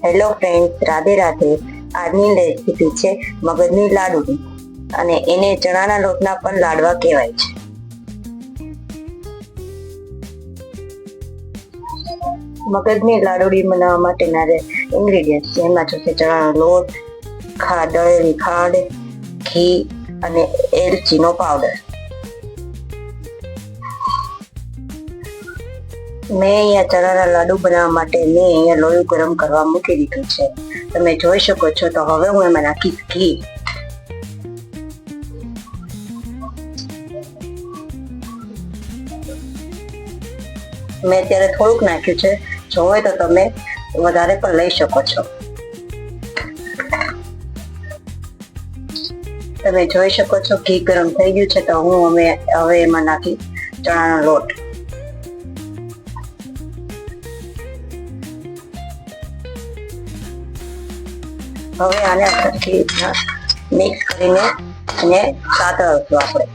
Hello friends, Radhe Radhe. આજની recipe છે મગજની લાડુની, અને એને ચણાના લોટના પણ લાડવા કહેવાય છે. મગજની લાડુડી બનાવવા માટેના ઇન્ગ્રેડિયન્ટ જેમાં છે ચણાનો લોટ, દળેલી ખાંડ, ઘી અને એલચીનો પાવડર. મેં અહીંયા ચણાના લાડુ બનાવવા માટે અહીંયા લોયું ગરમ કરવા મૂકી દીધું છે. તમે જોઈ શકો છો. તો હવે હું એમાં નાખીશ ઘી. મેં અત્યારે થોડુંક નાખ્યું છે, જો હોય તો તમે વધારે પણ લઈ શકો છો. તમે જોઈ શકો છો ઘી ગરમ થઈ ગયું છે. તો હું હવે એમાં નાખી ચણાનો લોટ. હવે આને સરખી રીતના મિક્સ કરીને એને સાતળશું આપણે.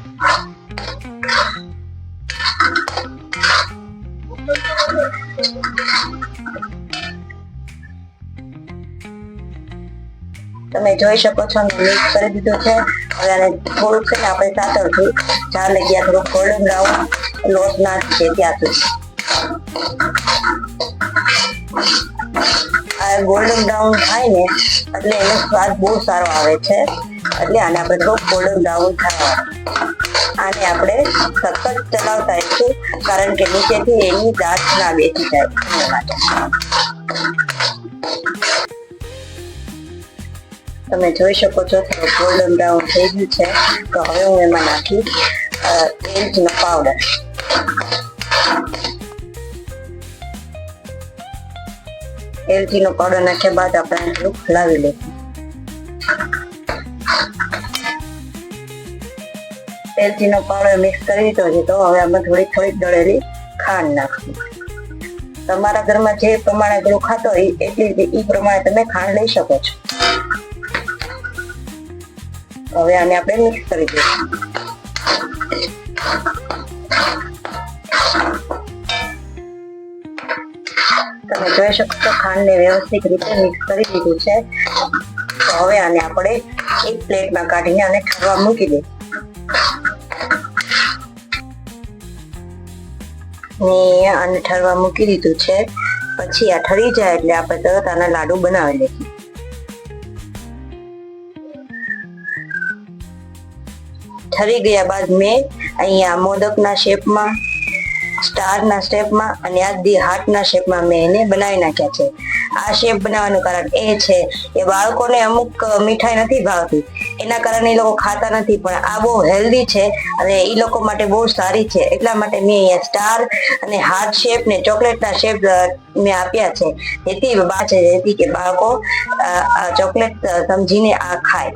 તમે જોઈ શકો છો મિક્સ કરી દીધું છે. હવે આને થોડુંક છે ને આપણે સાતળશું, ચાર લગ્યા થોડુંક ગોલ્ડન બ્રાઉન લોટ ના છે ત્યાં સુધી. આ ગોલ્ડન બ્રાઉન થાય ને એટલે એનો સ્વાદ બહુ સારો આવે છે. એટલે આને આપણે થોડુંક ગોલ્ડન બ્રાઉન થાય, આને આપણે સતત ચલાવતા રહીશું, કારણ કે નીચેથી એની દાળ ના બેસી જાય એના માટે. તમે જોઈ શકો છો ગોલ્ડન બ્રાઉન થઈ ગયું છે. તો હવે હું એમાં નાખી એલચીનો પાવડર. એલચીનો પાવડર નાખ્યા બાદ આપણે થોડુંક હલાવી લઈશું. એલચીનો પાવડર મિક્સ કરી દીધો છે. તો હવે આમાં થોડીક દળેલી ખાંડ નાખશું. તમારા ઘરમાં જે પ્રમાણે ગળું ખાતો હોય એટલી એ પ્રમાણે તમે ખાંડ લઈ શકો છો. હવે આને આપણે મિક્સ કરી દઈશું. તમે જોઈ શકો છો ખાંડને વ્યવસ્થિત રીતે મિક્સ કરી દીધું છે. તો હવે આને આપણે એક પ્લેટમાં કાઢીને આને ઠરવા મૂકી દઈશું. આને ઠરવા મૂકી દીધું છે. પછી આ ઠરી જાય એટલે આપણે તરત આના લાડુ બનાવી લઈશું. ઠરી ગયા બાદ મેં અહીંયા મોદકના શેપમાં, સ્ટારના શેપમાં અને આ હાર્ટના શેપમાં મેં એને બનાવી નાખ્યા છે. આ શેપ બનાવવાનું કારણ એ છે કે બાળકોને અમુક મીઠાઈ નથી ભાવતી, એના કારણે એ લોકો ખાતા નથી. પણ આ બહુ હેલ્ધી છે અને એ લોકો માટે બહુ સારી છે. એટલા માટે મેં અહીંયા સ્ટાર અને હાર્ટ શેપ ને ચોકલેટના શેપ મેં આપ્યા છે, જેથી કે બાળકો ચોકલેટ સમજીને આ ખાય.